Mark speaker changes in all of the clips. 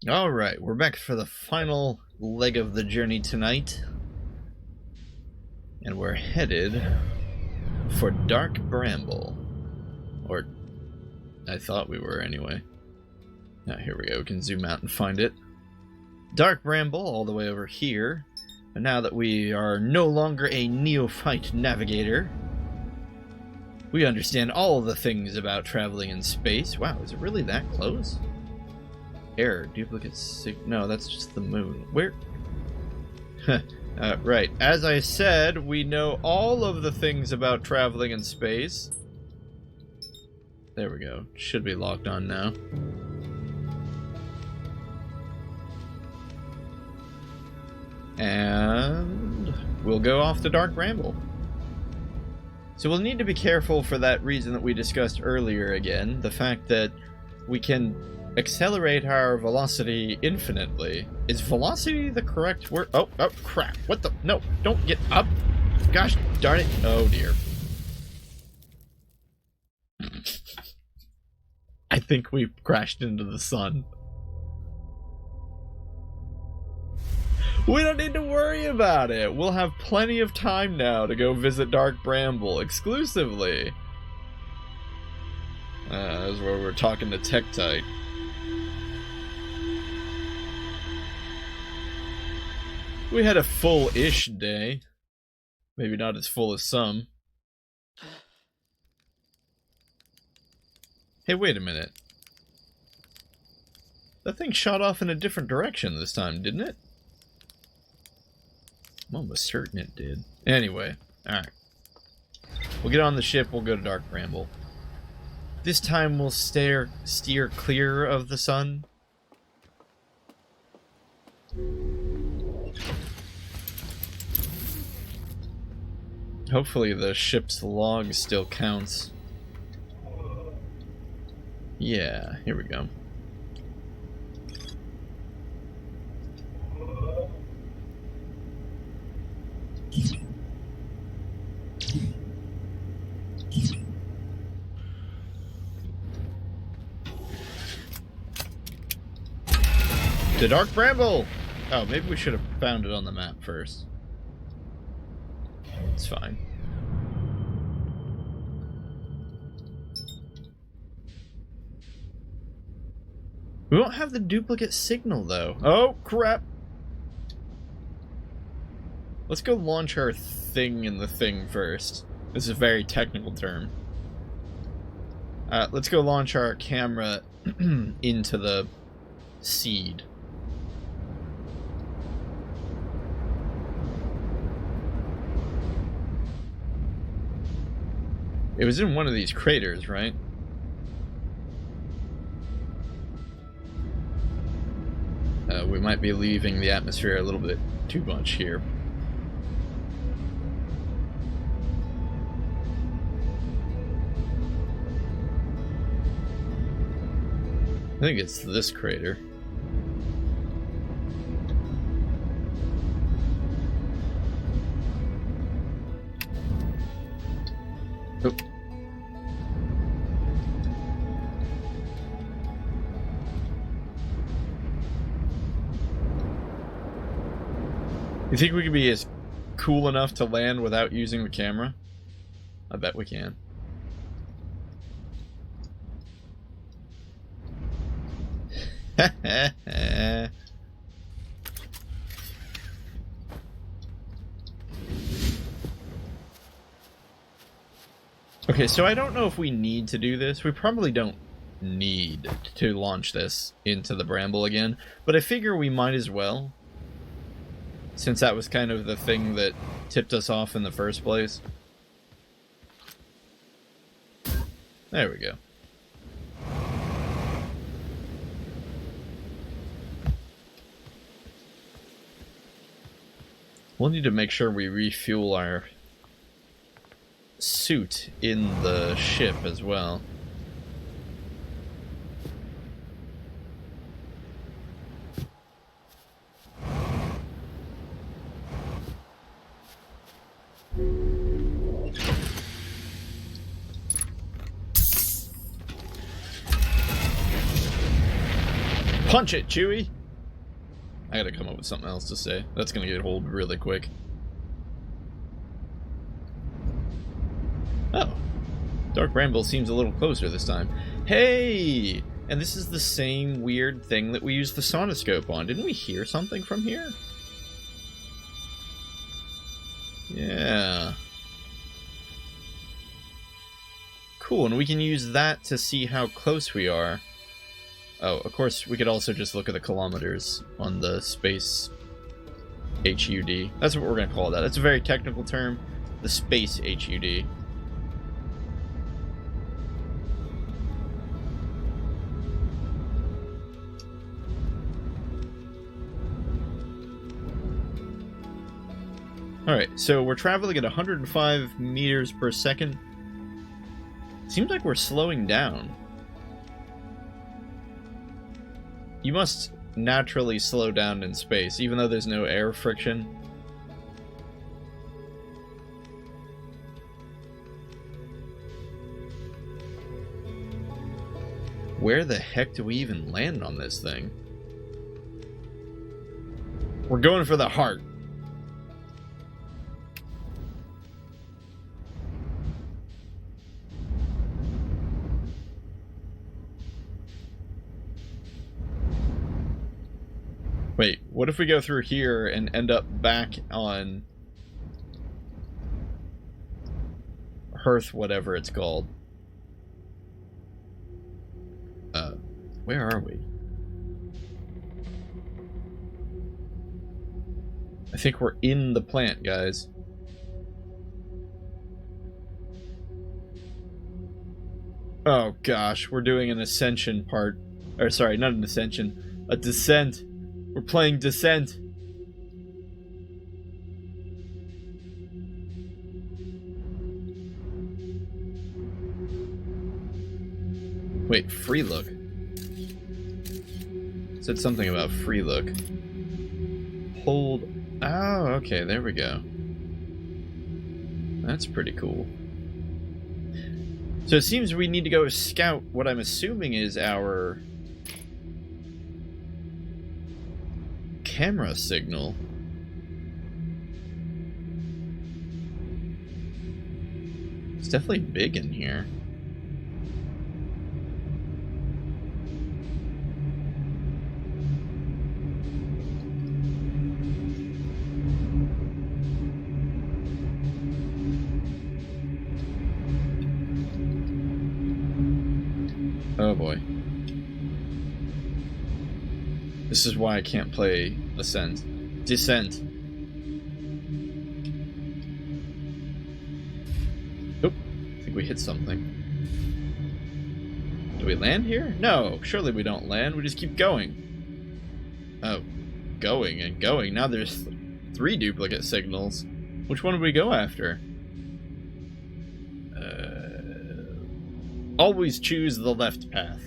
Speaker 1: Alright, we're back for the final leg of the journey tonight. And we're headed for Dark Bramble. Or, I thought we were anyway. Now, here we go, we can zoom out and find it. Dark Bramble, all the way over here. And now that we are no longer a neophyte navigator, we understand all the things about traveling in space. Wow, is it really that close? Error, duplicate no, that's just the moon. Where? Right. As I said, we know all of the things about traveling in space. There we go. Should be locked on now. And we'll go off to Dark Bramble. So we'll need to be careful for that reason that we discussed earlier again. The fact that we can accelerate our velocity infinitely. Is velocity the correct word? Oh, crap. What the? No, don't get up. Gosh darn it. Oh, dear. I think we crashed into the sun. We don't need to worry about it. We'll have plenty of time now to go visit Dark Bramble exclusively. That's where we're talking to Tektite. We had a full-ish day. Maybe not as full as some. Hey, wait a minute. That thing shot off in a different direction this time, didn't it? I'm almost certain it did. Anyway, alright. We'll get on the ship, we'll go to Dark Bramble. This time we'll steer clear of the sun. Hopefully the ship's log still counts. Yeah, here we go. To Dark Bramble! Oh, maybe we should have found it on the map first. It's fine. We don't have the duplicate signal, though. Oh, crap! Let's go launch our thing in the thing first. This is a very technical term. Let's go launch our camera into the seed. It was in one of these craters, right? We might be leaving the atmosphere a little bit too much here. I think it's this crater. Oh. You think we could be as cool enough to land without using the camera? I bet we can. Okay, so I don't know if we need to do this. We probably don't need to launch this into the Bramble again, but I figure we might as well, since that was kind of the thing that tipped us off in the first place. There we go. We'll need to make sure we refuel our suit in the ship as well. Punch it, Chewie! I gotta come up with something else to say. That's gonna get old really quick. Oh. Dark Bramble seems a little closer this time. Hey! And this is the same weird thing that we used the sonoscope on. Didn't we hear something from here? Yeah. Cool, and we can use that to see how close we are. Oh, of course, we could also just look at the kilometers on the space HUD. That's what we're going to call that. That's a very technical term, the space HUD. Alright, so we're traveling at 105 meters per second. Seems like we're slowing down. You must naturally slow down in space, even though there's no air friction. Where the heck do we even land on this thing? We're going for the heart. Wait, what if we go through here and end up back on Hearth, whatever it's called? Where are we? I think we're in the plant, guys. Oh gosh, we're doing an ascension part. Or sorry, not an ascension, a descent. We're playing Descent. Wait, free look? Said something about free look. Hold. Oh, okay, there we go. That's pretty cool. So it seems we need to go scout what I'm assuming is our camera signal. It's definitely big in here. Oh boy. This is why I can't play Ascent. Descent. Oop. I think we hit something. Do we land here? No, surely we don't land. We just keep going. Oh. Going and going. Now there's 3 duplicate signals. Which one do we go after? Always choose the left path.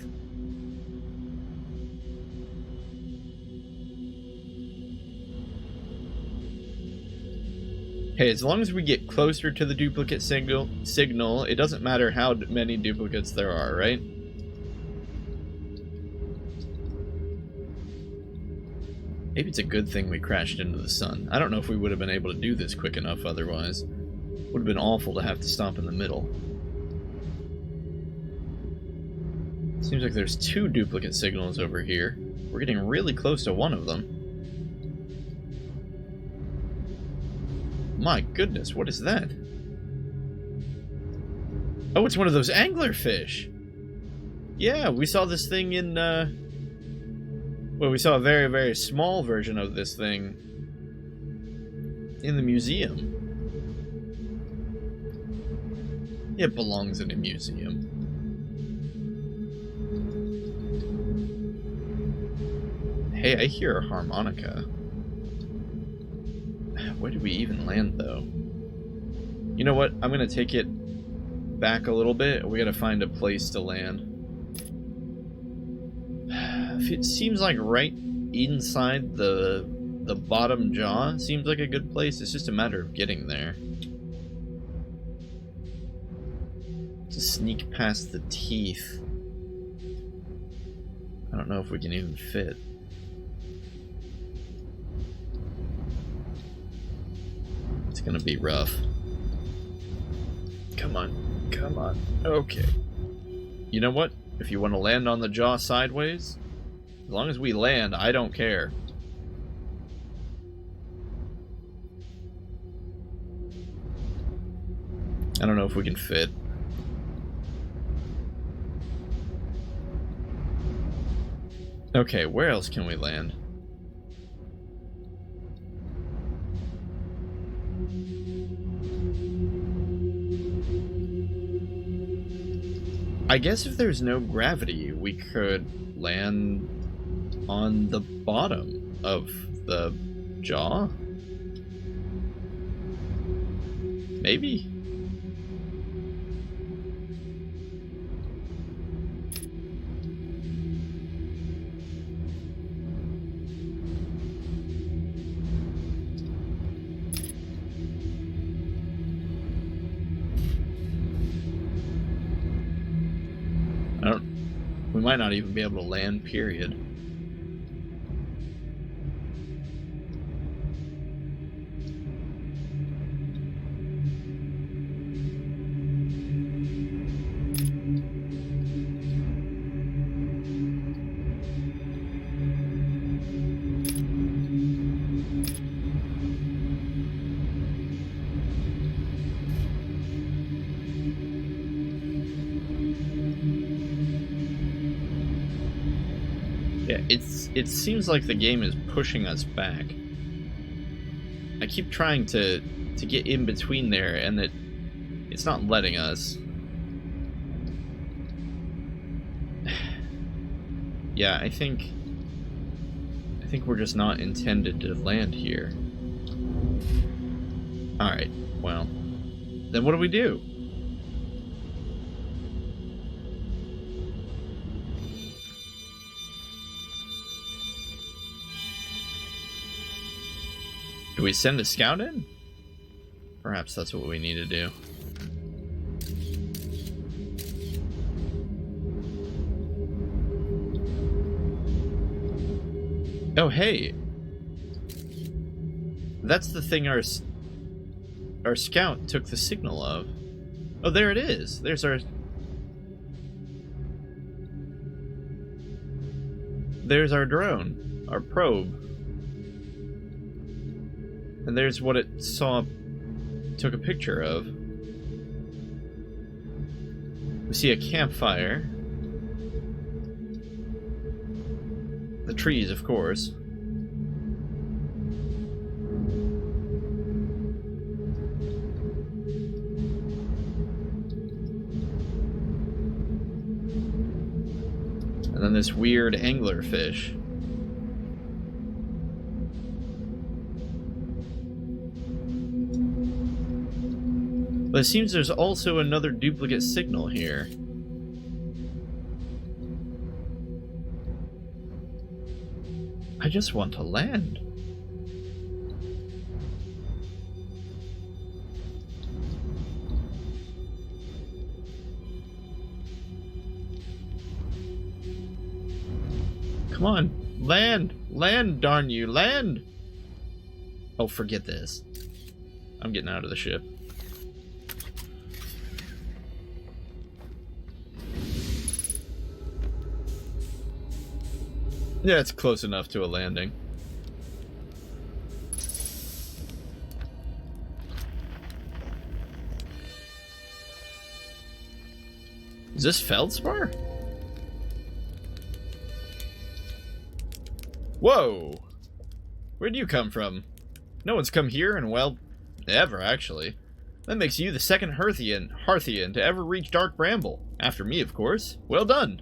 Speaker 1: Hey, as long as we get closer to the duplicate signal, it doesn't matter how many duplicates there are, right? Maybe it's a good thing we crashed into the sun. I don't know if we would have been able to do this quick enough otherwise. Would have been awful to have to stop in the middle. Seems like there's 2 duplicate signals over here. We're getting really close to one of them. My goodness, what is that? Oh, it's one of those anglerfish! Yeah, we saw this thing in, well, we saw a very, very small version of this thing in the museum. It belongs in a museum. Hey, I hear a harmonica. Where did we even land, though? You know what? I'm gonna take it back a little bit. We gotta find a place to land. It seems like right inside the bottom jaw seems like a good place. It's just a matter of getting there. To sneak past the teeth. I don't know if we can even fit. It's gonna be rough. Come on, come on. Okay. You know what? If you want to land on the jaw sideways, as long as we land, I don't care. I don't know if we can fit. Okay, where else can we land? I guess if there's no gravity, we could land on the bottom of the jaw? Maybe? We might not even be able to land, period. It seems like the game is pushing us back. I keep trying to get in between there, and it's not letting us. Yeah, I think we're just not intended to land here. Alright, well, then what do we do? Do we send a scout in? Perhaps that's what we need to do. Oh, hey. That's the thing our scout took the signal of. Oh, there it is. There's our drone, our probe. And there's what it took a picture of. We see a campfire. The trees, of course. And then this weird anglerfish. But it seems there's also another duplicate signal here. I just want to land. Come on, land! Land, darn you, land! Oh, forget this. I'm getting out of the ship. Yeah, it's close enough to a landing. Is this feldspar? Whoa! Where'd you come from? No one's come here in, well, ever, actually. That makes you the second Hearthian to ever reach Dark Bramble. After me, of course. Well done.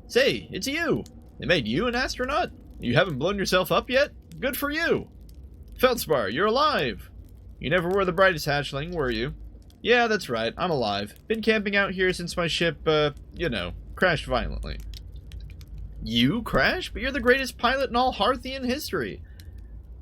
Speaker 1: Say, it's you! They made you an astronaut? You haven't blown yourself up yet? Good for you! Feldspar, you're alive! You never were the brightest hatchling, were you? Yeah, that's right, I'm alive. Been camping out here since my ship, crashed violently. You crashed? But you're the greatest pilot in all Hearthian history.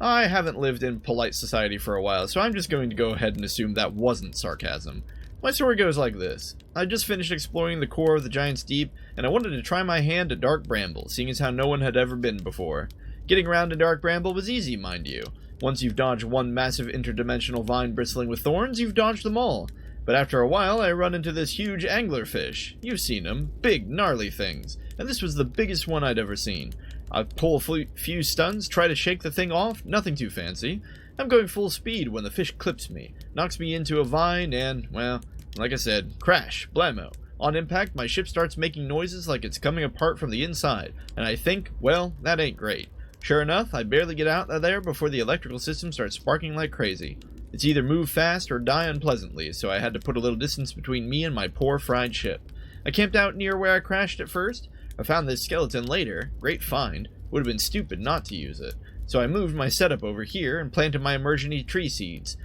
Speaker 1: I haven't lived in polite society for a while, so I'm just going to go ahead and assume that wasn't sarcasm. My story goes like this. I just finished exploring the core of the Giant's Deep, and I wanted to try my hand at Dark Bramble, seeing as how no one had ever been before. Getting around to Dark Bramble was easy, mind you. Once you've dodged one massive interdimensional vine bristling with thorns, you've dodged them all. But after a while, I run into this huge anglerfish. You've seen them. Big, gnarly things. And this was the biggest one I'd ever seen. I pull a few stuns, try to shake the thing off, nothing too fancy. I'm going full speed when the fish clips me, knocks me into a vine, and, well, like I said, crash, blammo. On impact, my ship starts making noises like it's coming apart from the inside, and I think, well, that ain't great. Sure enough, I barely get out of there before the electrical system starts sparking like crazy. It's either move fast or die unpleasantly, so I had to put a little distance between me and my poor fried ship. I camped out near where I crashed at first. I found this skeleton later. Great find. Would have been stupid not to use it. So I moved my setup over here and planted my emergency tree seeds.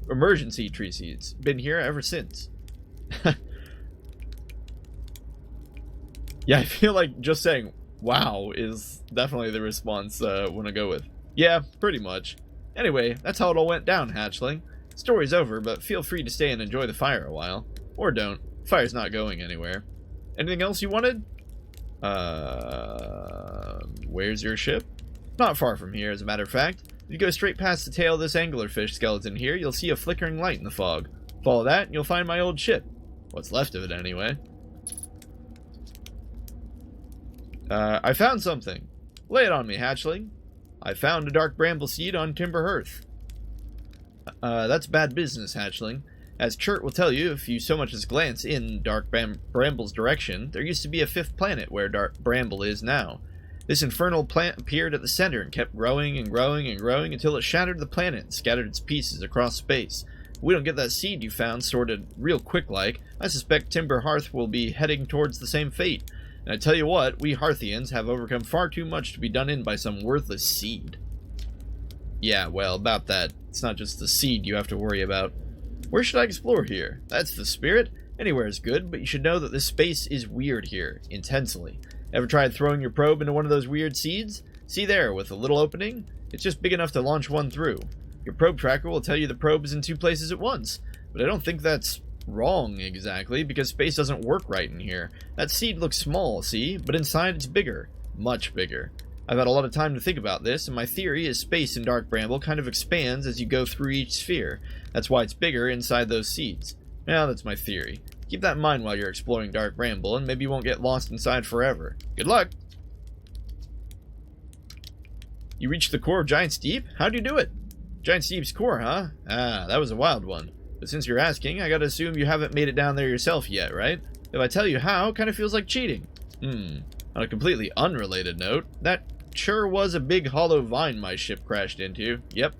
Speaker 1: Been here ever since. Yeah, I feel like just saying wow is definitely the response I want to go with. Yeah, pretty much. Anyway, that's how it all went down, hatchling. Story's over, but feel free to stay and enjoy the fire a while. Or don't. Fire's not going anywhere. Anything else you wanted? Where's your ship? Not far from here, as a matter of fact. If you go straight past the tail of this anglerfish skeleton here, you'll see a flickering light in the fog. Follow that, and you'll find my old ship. What's left of it, anyway. I found something. Lay it on me, hatchling. I found a dark bramble seed on Timber Hearth. That's bad business, hatchling. As Chert will tell you, if you so much as glance in Dark Bramble's direction, there used to be a fifth planet where Dark Bramble is now. This infernal plant appeared at the center and kept growing and growing and growing until it shattered the planet and scattered its pieces across space. If we don't get that seed you found sorted real quick-like, I suspect Timber Hearth will be heading towards the same fate. And I tell you what, we Hearthians have overcome far too much to be done in by some worthless seed. Yeah, well, about that. It's not just the seed you have to worry about. Where should I explore here? That's the spirit. Anywhere is good, but you should know that this space is weird here, intensely. Ever tried throwing your probe into one of those weird seeds? See there, with a little opening? It's just big enough to launch one through. Your probe tracker will tell you the probe is in two places at once, but I don't think that's wrong exactly, because space doesn't work right in here. That seed looks small, see? But inside it's bigger. Much bigger. I've had a lot of time to think about this, and my theory is space in Dark Bramble kind of expands as you go through each sphere. That's why it's bigger inside those seeds. Now that's my theory. Keep that in mind while you're exploring Dark Bramble, and maybe you won't get lost inside forever. Good luck! You reached the core of Giant's Deep? How'd you do it? Giant's Deep's core, huh? Ah, that was a wild one. But since you're asking, I gotta assume you haven't made it down there yourself yet, right? If I tell you how, it kinda feels like cheating. On a completely unrelated note, that sure was a big hollow vine my ship crashed into. Yep.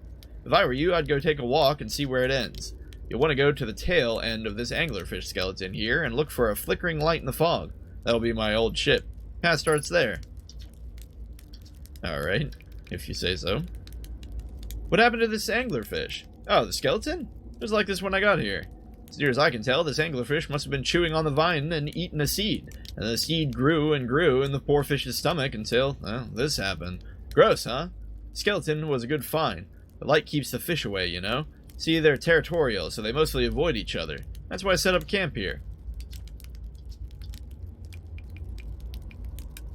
Speaker 1: If I were you, I'd go take a walk and see where it ends. You'll want to go to the tail end of this anglerfish skeleton here and look for a flickering light in the fog. That'll be my old ship. Path starts there. Alright, if you say so. What happened to this anglerfish? Oh, the skeleton? It was like this when I got here. As near as I can tell, this anglerfish must have been chewing on the vine and eaten a seed. And the seed grew and grew in the poor fish's stomach until, well, this happened. Gross, huh? Skeleton was a good find. The light keeps the fish away, you know? See, they're territorial, so they mostly avoid each other. That's why I set up camp here.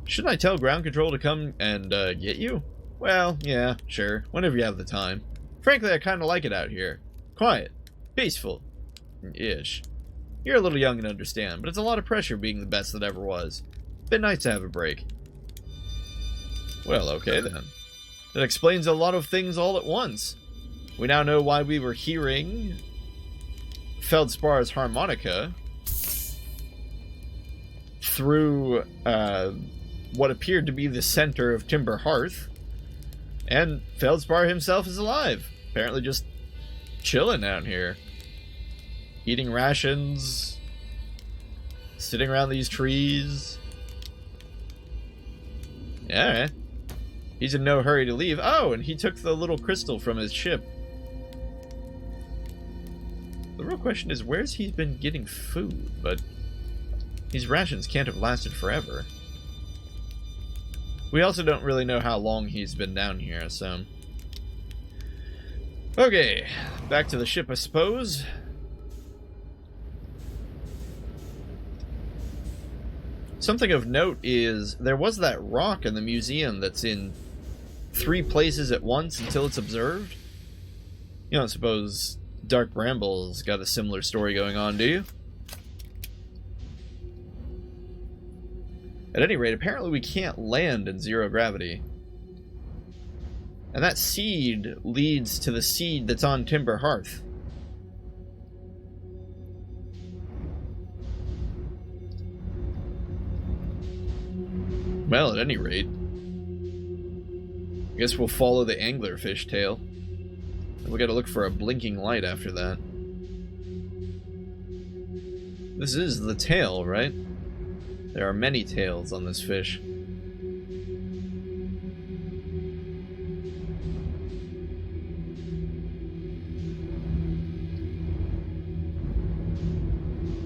Speaker 1: Shouldn't I tell ground control to come and get you? Well, yeah, sure, whenever you have the time. Frankly, I kinda like it out here. Quiet. Peaceful-ish. You're a little young and understand, but it's a lot of pressure being the best that ever was. Been nice to have a break. Well, okay then. That explains a lot of things all at once. We now know why we were hearing Feldspar's harmonica through what appeared to be the center of Timber Hearth. And Feldspar himself is alive. Apparently just chilling down here. Eating rations. Sitting around these trees. Alright. He's in no hurry to leave. Oh, and he took the little crystal from his ship. The real question is, where's he been getting food? But these rations can't have lasted forever. We also don't really know how long he's been down here, so... Okay, back to the ship, I suppose. Something of note is there was that rock in the museum that's in 3 places at once until it's observed. You don't suppose Dark Bramble's got a similar story going on, do you? At any rate, apparently we can't land in 0 gravity. And that seed leads to the seed that's on Timber Hearth. Well, at any rate, I guess we'll follow the anglerfish tail. And we gotta look for a blinking light after that. This is the tail, right? There are many tails on this fish.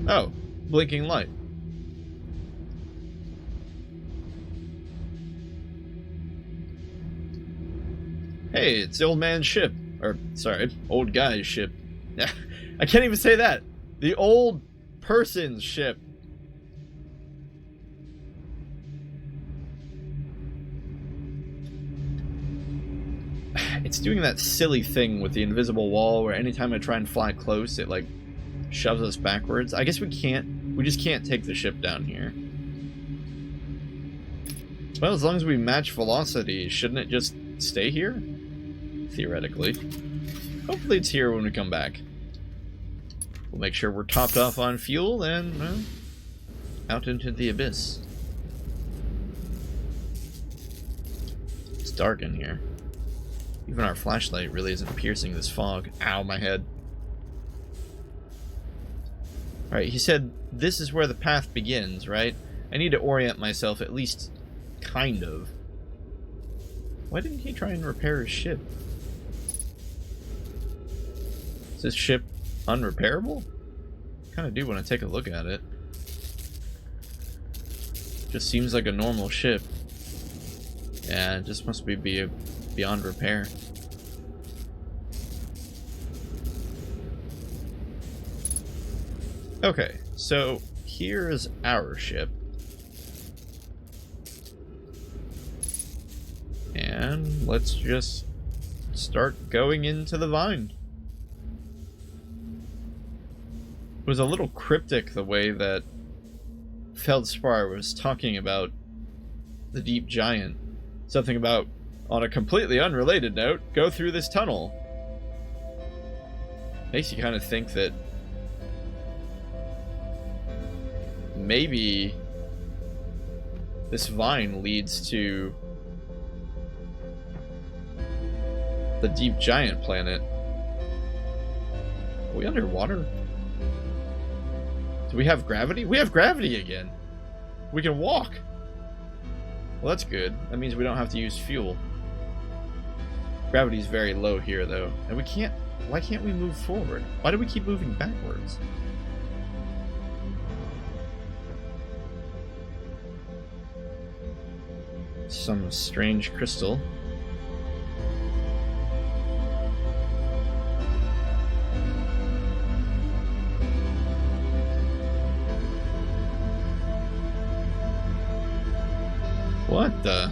Speaker 1: Oh, blinking light. Hey, it's the old man's ship. Or, sorry, old guy's ship. I can't even say that. The old person's ship. It's doing that silly thing with the invisible wall where anytime I try and fly close, it, like, shoves us backwards. I guess we just can't take the ship down here. Well, as long as we match velocity, shouldn't it just stay here? Theoretically. Hopefully it's here when we come back. We'll make sure we're topped off on fuel and, well, out into the abyss. It's dark in here. Even our flashlight really isn't piercing this fog. Ow, my head. Alright, he said this is where the path begins, right? I need to orient myself, at least kind of. Why didn't he try and repair his ship? Is this ship unrepairable? I kind of do want to take a look at it. Just seems like a normal ship. Yeah, it just must be beyond repair. Okay, so here's our ship. And let's just start going into the vine. It was a little cryptic the way that Feldspar was talking about the deep giant. Something about, on a completely unrelated note, go through this tunnel. Makes you kind of think that maybe this vine leads to the deep giant planet. Are we underwater? Do we have gravity? We have gravity again. We can walk. Well, that's good. That means we don't have to use fuel. Gravity's very low here, though. And we can't... Why can't we move forward? Why do we keep moving backwards? Some strange crystal. What the?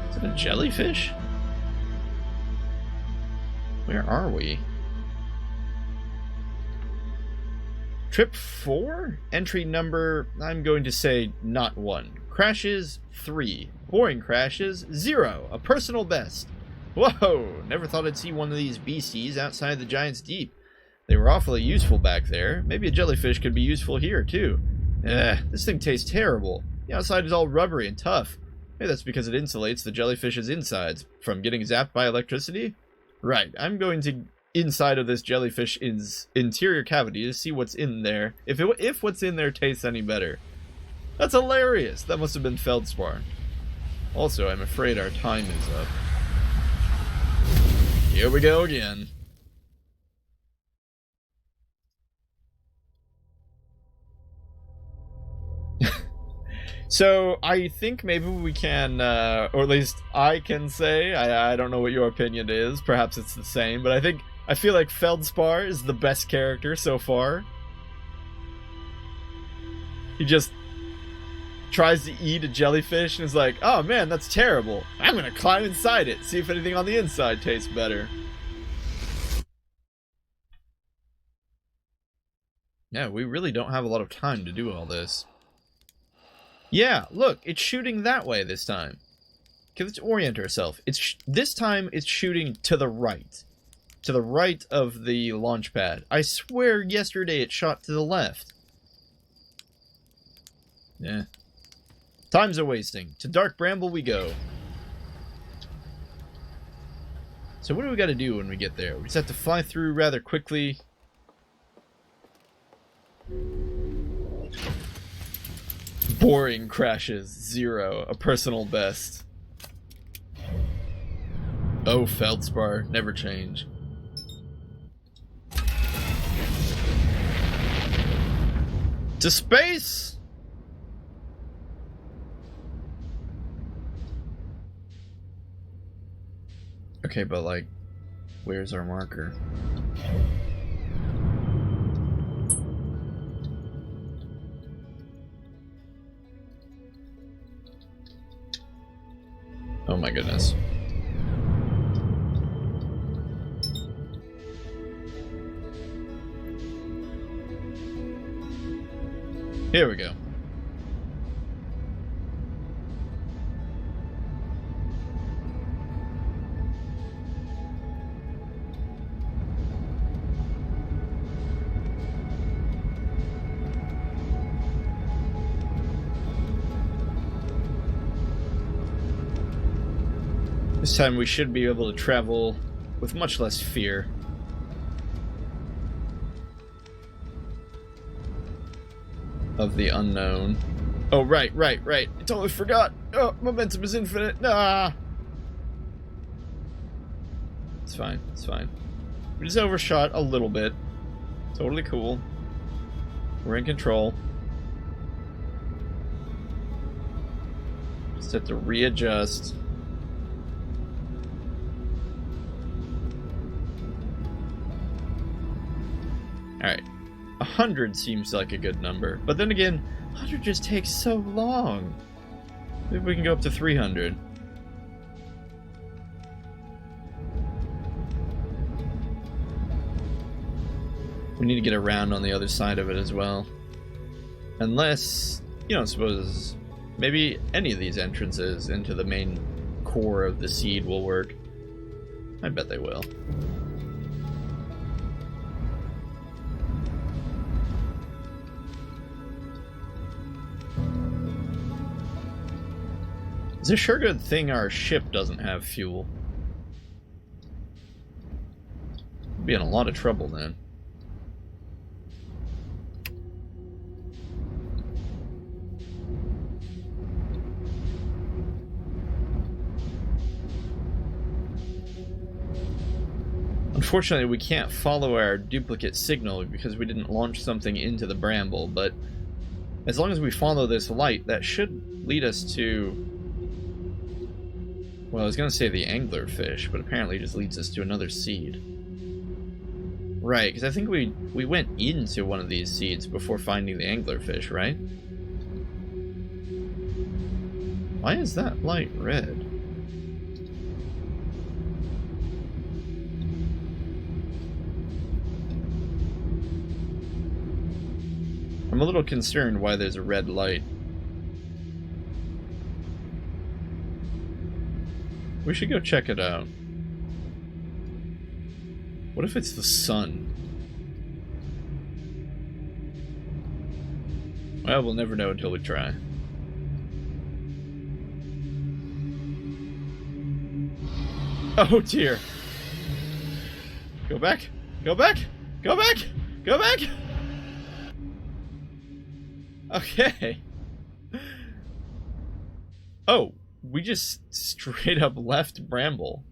Speaker 1: Is it a jellyfish? Where are we? Trip 4? Entry number, I'm going to say not 1. Crashes 3. Boring crashes 0. A personal best. Whoa! Never thought I'd see one of these beasties outside the giant's deep. They were awfully useful back there. Maybe a jellyfish could be useful here too. This thing tastes terrible. The outside is all rubbery and tough. Maybe that's because it insulates the jellyfish's insides from getting zapped by electricity? Right, I'm going to inside of this jellyfish's interior cavity to see what's in there. If what's in there tastes any better. That's hilarious! That must have been Feldspar. Also, I'm afraid our time is up. Here we go again. So, I think maybe we can, or at least I can say, I don't know what your opinion is, perhaps it's the same, but I feel like Feldspar is the best character so far. He just tries to eat a jellyfish and is like, oh man, that's terrible. I'm gonna climb inside it, see if anything on the inside tastes better. Yeah, we really don't have a lot of time to do all this. Yeah, look, it's shooting that way this time. Okay, let's orient ourselves. This time it's shooting to the right. To the right of the launch pad. I swear yesterday it shot to the left. Yeah. Time's a wasting. To Dark Bramble we go. So what do we gotta do when we get there? We just have to fly through rather quickly. Boring crashes. 0. A personal best. Oh, feldspar. Never change. To space! Okay, but like, where's our marker? Oh my goodness. Here we go. This time we should be able to travel with much less fear. Of the unknown. Oh, right. I totally forgot. Oh, momentum is infinite. Nah. It's fine. We just overshot a little bit. Totally cool. We're in control. Just have to readjust. Alright. 100 seems like a good number. But then again, 100 just takes so long. Maybe we can go up to 300. We need to get around on the other side of it as well. Unless, you don't suppose maybe any of these entrances into the main core of the seed will work. I bet they will. It's a sure good thing our ship doesn't have fuel. We'd be in a lot of trouble then. Unfortunately, we can't follow our duplicate signal because we didn't launch something into the bramble, but as long as we follow this light, that should lead us to... Well, I was going to say the anglerfish, but apparently it just leads us to another seed. Right, because I think we went into one of these seeds before finding the anglerfish, right? Why is that light red? I'm a little concerned why there's a red light. We should go check it out. What if it's the sun? Well, we'll never know until we try. Oh dear. Go back. Go back. Go back. Go back. Okay. Oh, we just straight up left Bramble.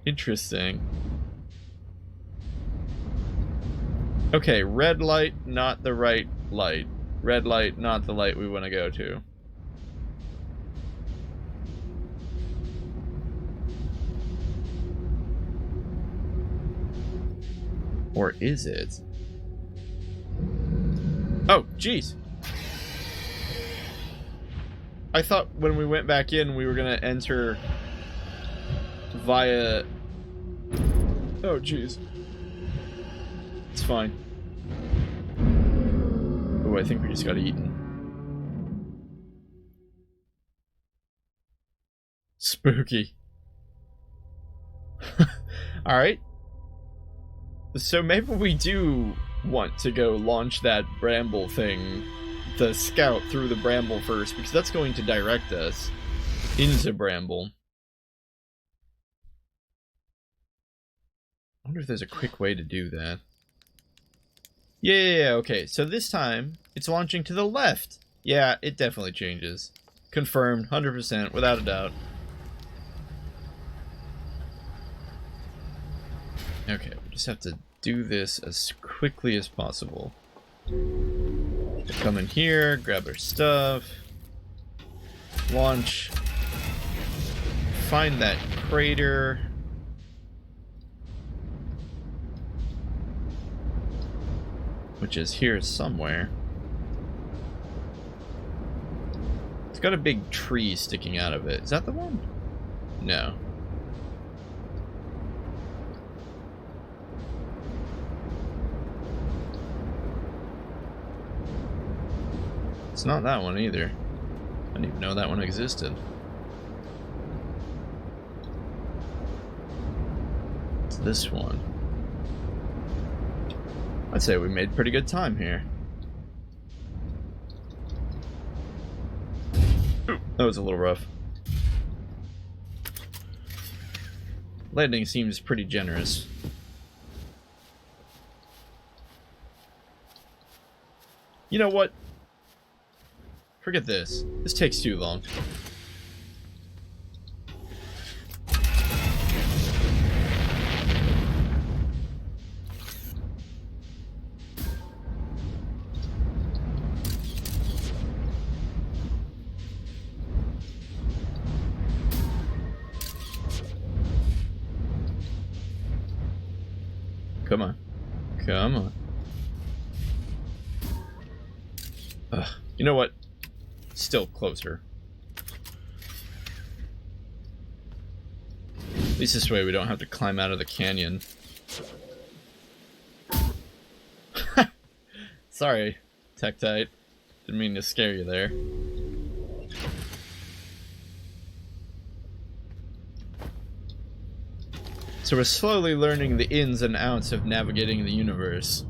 Speaker 1: Interesting. Okay, red light, not the right light. Red light, not the light we want to go to. Or is it? Oh, jeez. I thought when we went back in, we were gonna enter via... Oh, jeez. It's fine. Oh, I think we just got eaten. Spooky. Alright. So maybe we do want to go launch that bramble thing, the scout through the bramble first, because that's going to direct us into bramble. I wonder if there's a quick way to do that. Yeah, okay, so this time, it's launching to the left. Yeah, it definitely changes. Confirmed, 100%, without a doubt. Okay, we just have to do this as quickly as possible. Come in here, grab our stuff, launch, find that crater, which is here somewhere. It's got a big tree sticking out of it. Is that the one? No. It's not that one either. I didn't even know that one existed. It's this one. I'd say we made pretty good time here. Ooh, that was a little rough. Landing seems pretty generous. You know what? Forget this. This takes too long. Come on. Come on. Ugh. You know what? Still closer. At least this way we don't have to climb out of the canyon. Sorry, Tektite. Didn't mean to scare you there. So we're slowly learning the ins and outs of navigating the universe.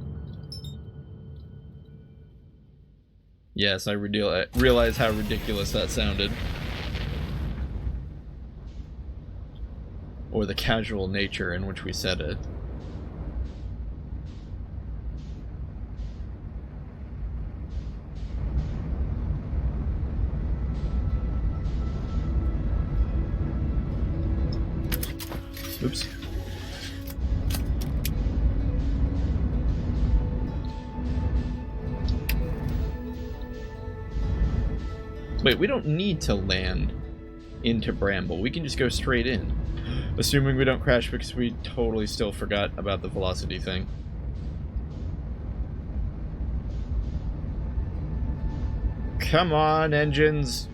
Speaker 1: Yes, I realize how ridiculous that sounded. Or the casual nature in which we said it. Oops. Wait, we don't need to land into Bramble. We can just go straight in. Assuming we don't crash because we totally still forgot about the velocity thing. Come on, engines.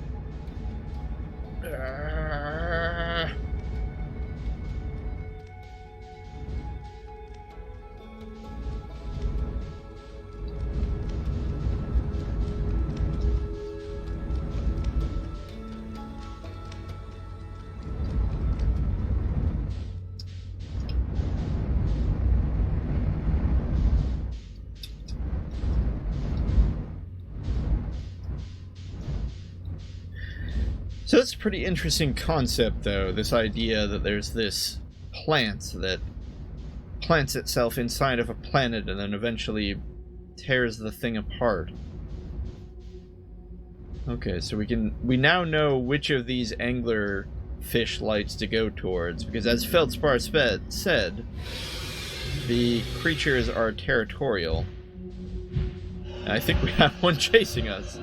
Speaker 1: So it's a pretty interesting concept, though, this idea that there's this plant that plants itself inside of a planet and then eventually tears the thing apart. Okay, so we now know which of these angler fish lights to go towards, because as Feldspar said, the creatures are territorial. And I think we have one chasing us.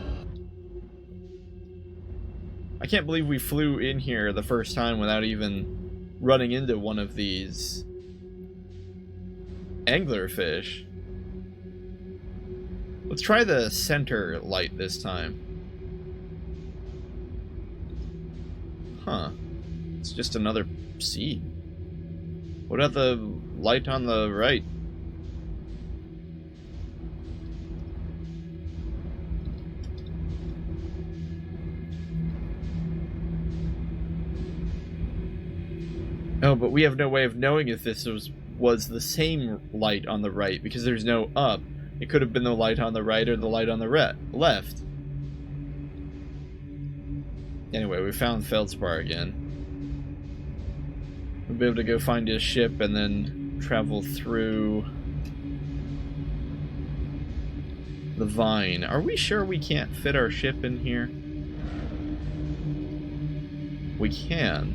Speaker 1: I can't believe we flew in here the first time without even running into one of these anglerfish. Let's try the center light this time. Huh. It's just another seed. What about the light on the right? Oh, but we have no way of knowing if this was the same light on the right, because there's no up. It could have been the light on the right or the light on the left. Anyway, we found Feldspar again. We'll be able to go find his ship and then travel through the vine. Are we sure we can't fit our ship in here? We can.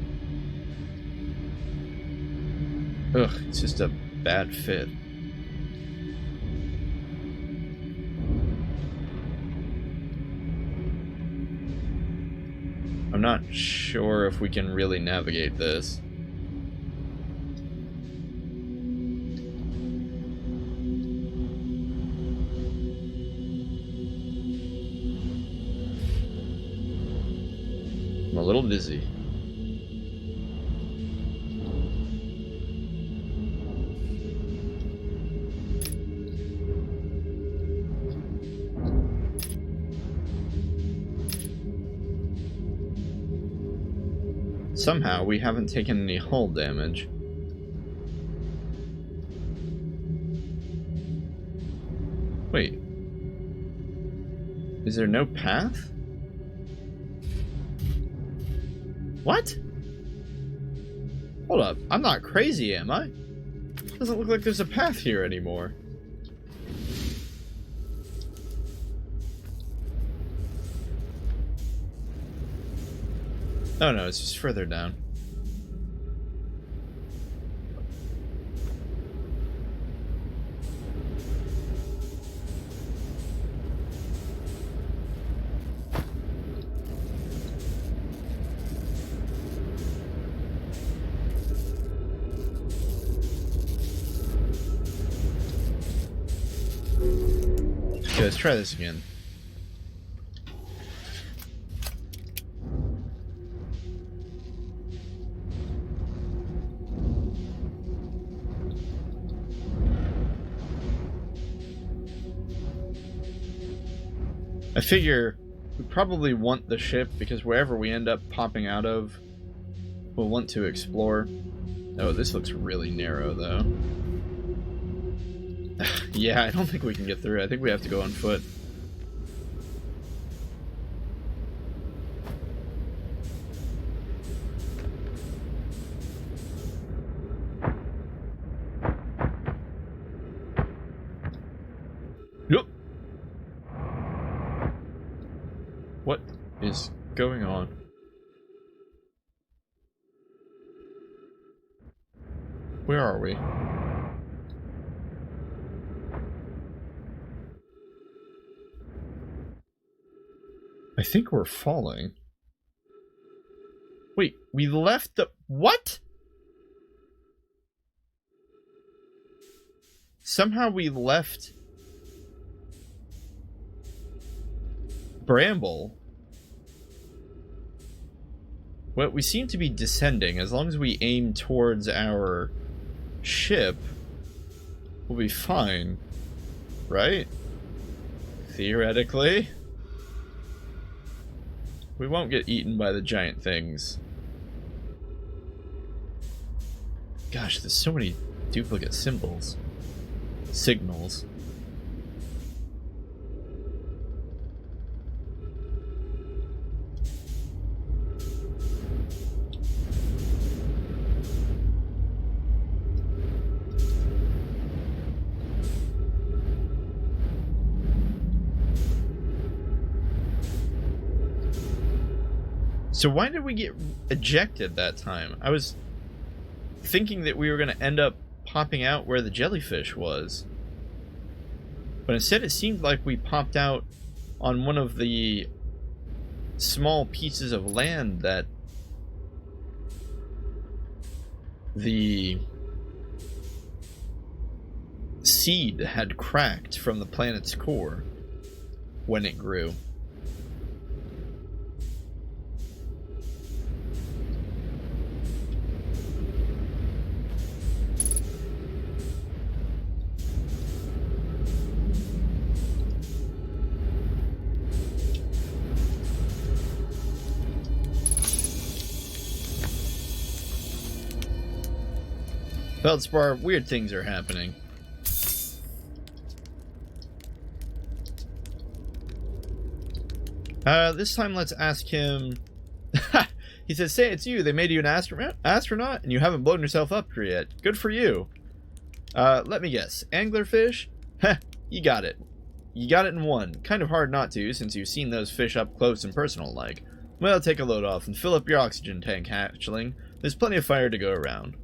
Speaker 1: Ugh, it's just a bad fit. I'm not sure if we can really navigate this. I'm a little dizzy. Somehow, we haven't taken any hull damage. Wait. Is there no path? What? Hold up. I'm not crazy, am I? Doesn't look like there's a path here anymore. Oh no, it's just further down. Okay, let's try this again. I figure we probably want the ship because wherever we end up popping out of, we'll want to explore. Oh, this looks really narrow, though. Yeah, I don't think we can get through. I think we have to go on foot. Yep. What is going on? Where are we? I think we're falling. Wait, we left the... What? Somehow we left... Bramble. Well, we seem to be descending. As long as we aim towards our ship, we'll be fine. Right? Theoretically. We won't get eaten by the giant things. Gosh, there's so many duplicate symbols. Signals. So why did we get ejected that time? I was thinking that we were going to end up popping out where the jellyfish was. But instead it seemed like we popped out on one of the small pieces of land that the seed had cracked from the planet's core when it grew. Feldspar, weird things are happening. This time let's ask him... He says, say it's you, they made you an astronaut, and you haven't blown yourself up here yet. Good for you. Let me guess. Anglerfish? Heh, you got it. You got it in one. Kind of hard not to, since you've seen those fish up close and personal like. Well, take a load off and fill up your oxygen tank, hatchling. There's plenty of fire to go around.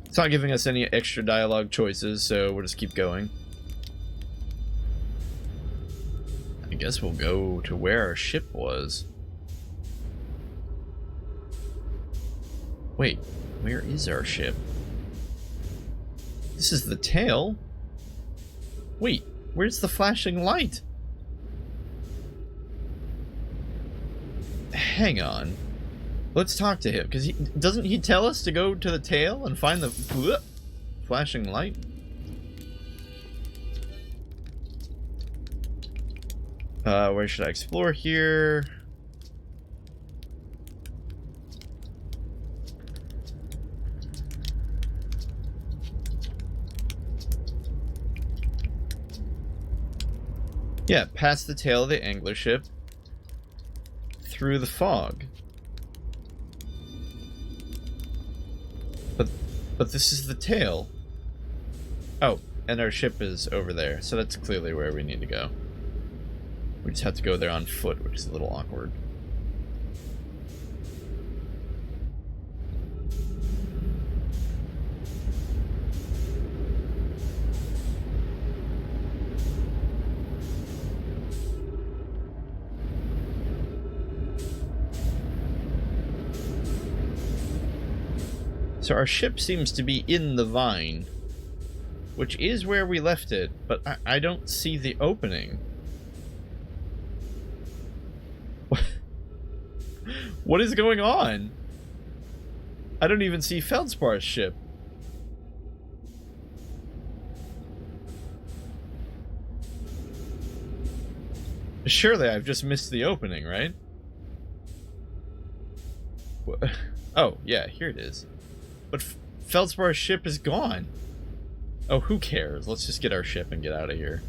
Speaker 1: It's not giving us any extra dialogue choices, so we'll just keep going. I guess we'll go to where our ship was. Wait, where is our ship? This is the tail? Wait, where's the flashing light? Hang on. Let's talk to him, because doesn't he tell us to go to the tail and find the flashing light? Where should I explore here? Yeah, past the tail of the angler ship, through the fog. But this is the tail. Oh, and our ship is over there, so that's clearly where we need to go. We just have to go there on foot, which is a little awkward. So our ship seems to be in the vine, which is where we left it, but I don't see the opening. What is going on? I don't even see Feldspar's ship. Surely I've just missed the opening, right? Oh, yeah, here it is. But Feldspar's ship is gone. Oh, who cares? Let's just get our ship and get out of here.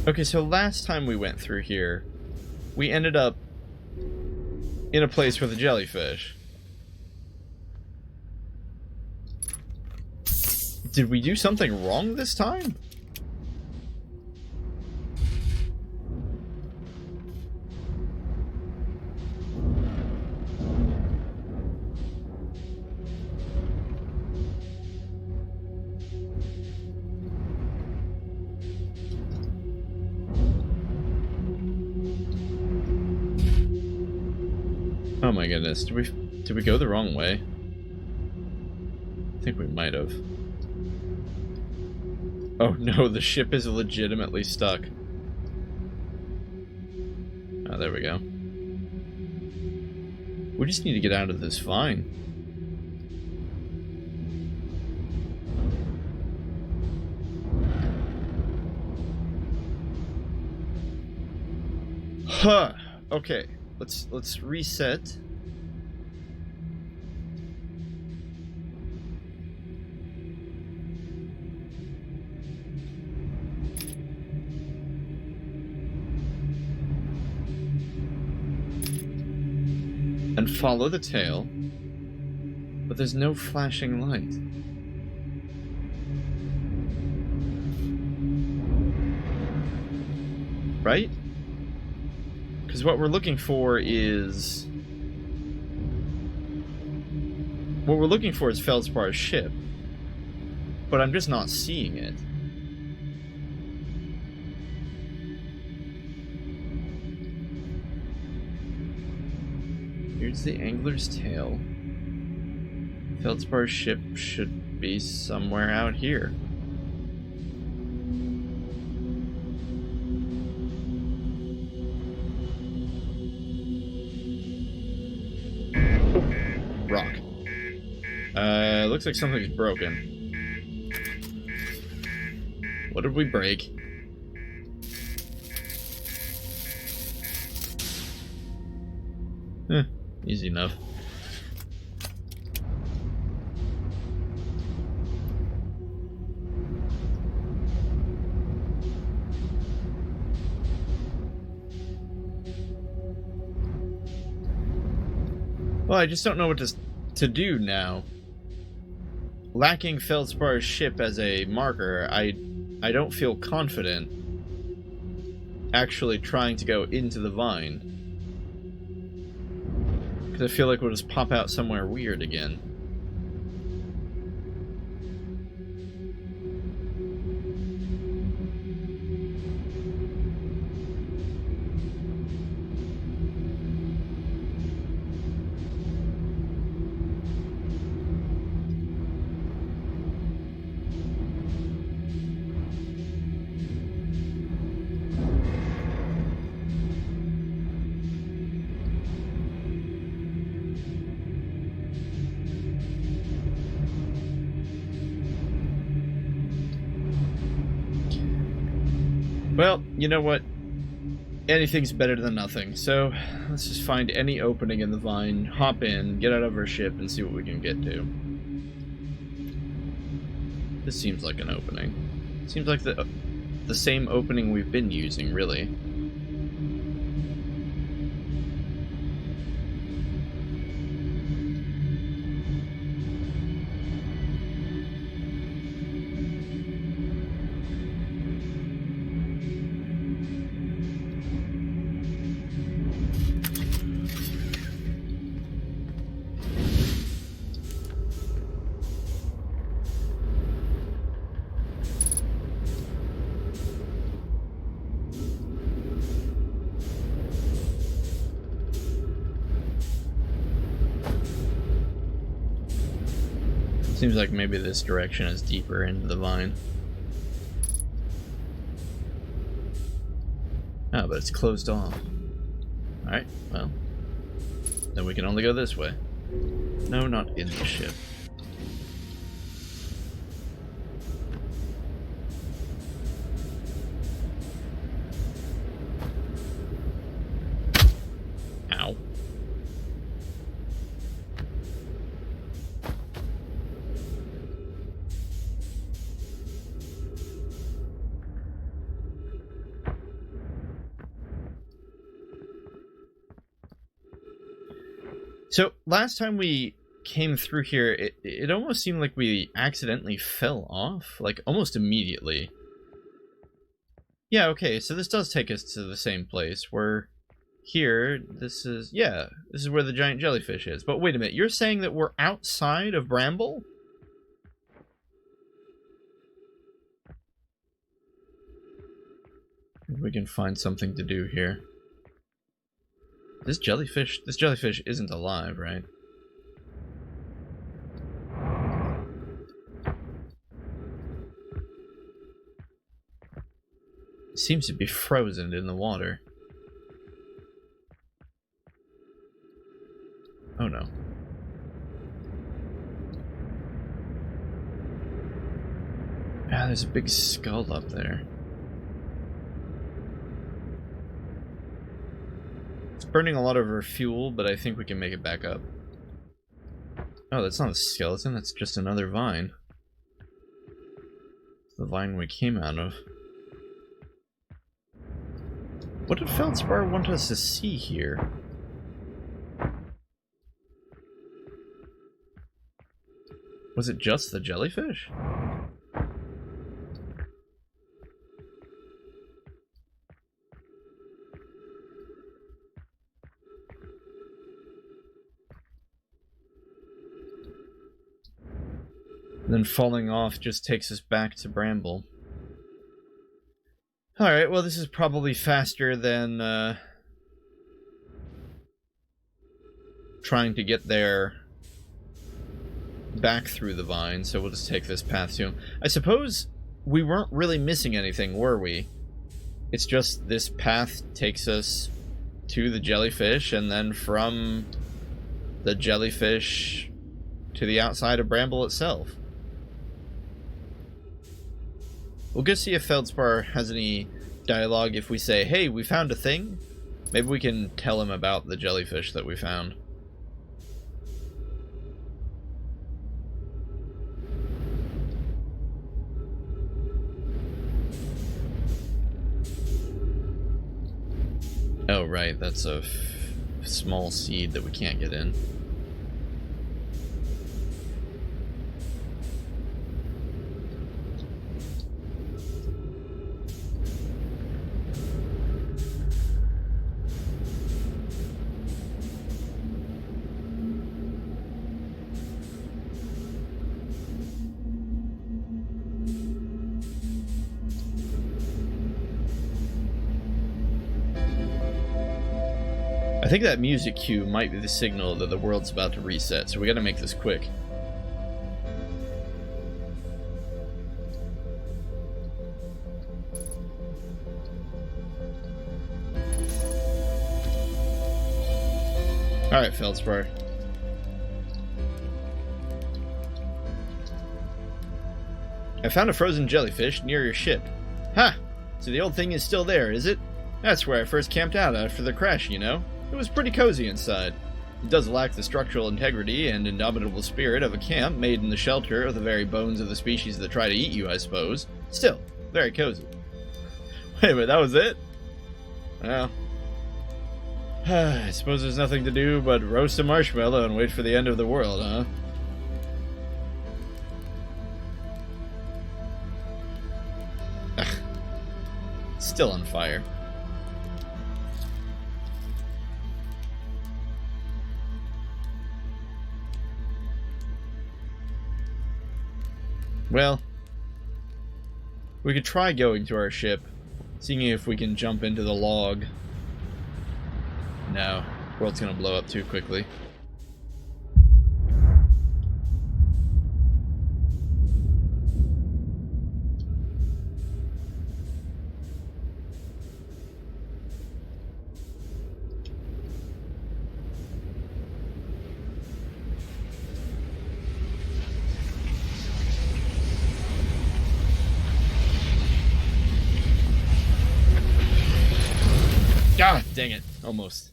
Speaker 1: Okay, so last time we went through here, we ended up in a place with a jellyfish. Did we do something wrong this time? Oh my goodness, did we go the wrong way? I think we might have. Oh no, the ship is legitimately stuck. Oh, there we go. We just need to get out of this vine. Huh. Okay. Let's reset. And follow the tail. But there's no flashing light. Right? Because what we're looking for is... What we're looking for is Feldspar's ship. But I'm just not seeing it. Here's the angler's tail. Feldspar's ship should be somewhere out here. Rock. Looks like something's broken. What did we break? Easy enough. Well, I just don't know what to do now. Lacking Feldspar's ship as a marker, I don't feel confident actually trying to go into the vine. Because I feel like we'll just pop out somewhere weird again. Well, you know what? Anything's better than nothing, so let's just find any opening in the vine, hop in, get out of our ship, and see what we can get to. This seems like an opening. Seems like the same opening we've been using, really. Seems like maybe this direction is deeper into the vine. Oh, but it's closed off. Alright, well. Then we can only go this way. No, not in the ship. Ow. So, last time we came through here, it almost seemed like we accidentally fell off, like, almost immediately. Yeah, okay, so this does take us to the same place. We're here, this is where the giant jellyfish is. But wait a minute, you're saying that we're outside of Bramble? Maybe we can find something to do here. This jellyfish isn't alive, right? It seems to be frozen in the water. Oh no. Ah, there's a big skull up there. Burning a lot of our fuel, but I think we can make it back up. Oh, that's not a skeleton, that's just another vine. It's the vine we came out of. What did Feldspar want us to see here? Was it just the jellyfish? Then falling off just takes us back to Bramble. Alright, well this is probably faster than trying to get there back through the vine, so we'll just take this path to him. I suppose we weren't really missing anything, were we? It's just this path takes us to the jellyfish, and then from the jellyfish to the outside of Bramble itself. We'll go see if Feldspar has any dialogue. If we say, hey, we found a thing, maybe we can tell him about the jellyfish that we found. Oh, right, that's a small seed that we can't get in. I think that music cue might be the signal that the world's about to reset, so we gotta make this quick. Alright, Feldspar. I found a frozen jellyfish near your ship. Ha! So the old thing is still there, is it? That's where I first camped out after the crash, you know? It was pretty cozy inside. It does lack the structural integrity and indomitable spirit of a camp made in the shelter of the very bones of the species that try to eat you, I suppose. Still, very cozy. Wait a minute, that was it? Well, I suppose there's nothing to do but roast a marshmallow and wait for the end of the world, huh? Ugh. Still on fire. Well, we could try going to our ship, seeing if we can jump into the log. No, world's gonna blow up too quickly. Ah, dang it. Almost.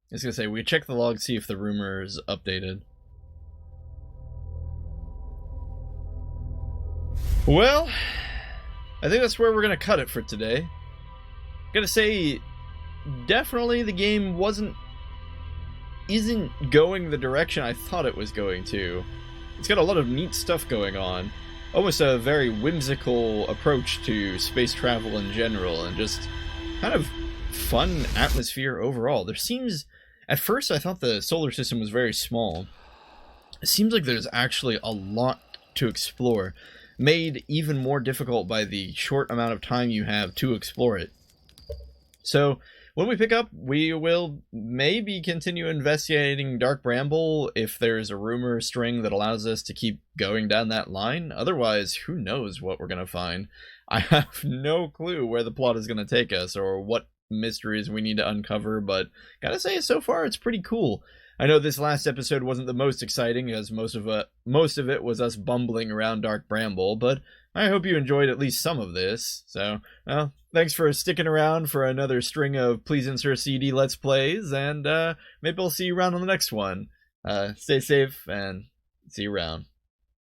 Speaker 1: I was gonna say, we check the log, see if the rumor is updated. Well, I think that's where we're gonna cut it for today. Gotta say, definitely the game isn't going the direction I thought it was going to. It's got a lot of neat stuff going on. Almost a very whimsical approach to space travel in general, and just kind of fun atmosphere overall. There seems, at first I thought the solar system was very small. It seems like there's actually a lot to explore, made even more difficult by the short amount of time you have to explore it. So when we pick up, we will maybe continue investigating Dark Bramble if there's a rumor string that allows us to keep going down that line. Otherwise, who knows what we're going to find. I have no clue where the plot is going to take us or what mysteries we need to uncover, but gotta say, so far it's pretty cool. I know this last episode wasn't the most exciting, as most of it was us bumbling around Dark Bramble, but I hope you enjoyed at least some of this. So, well, thanks for sticking around for another string of Please Insert CD Let's Plays, and maybe I'll see you around on the next one. Stay safe, and see you around.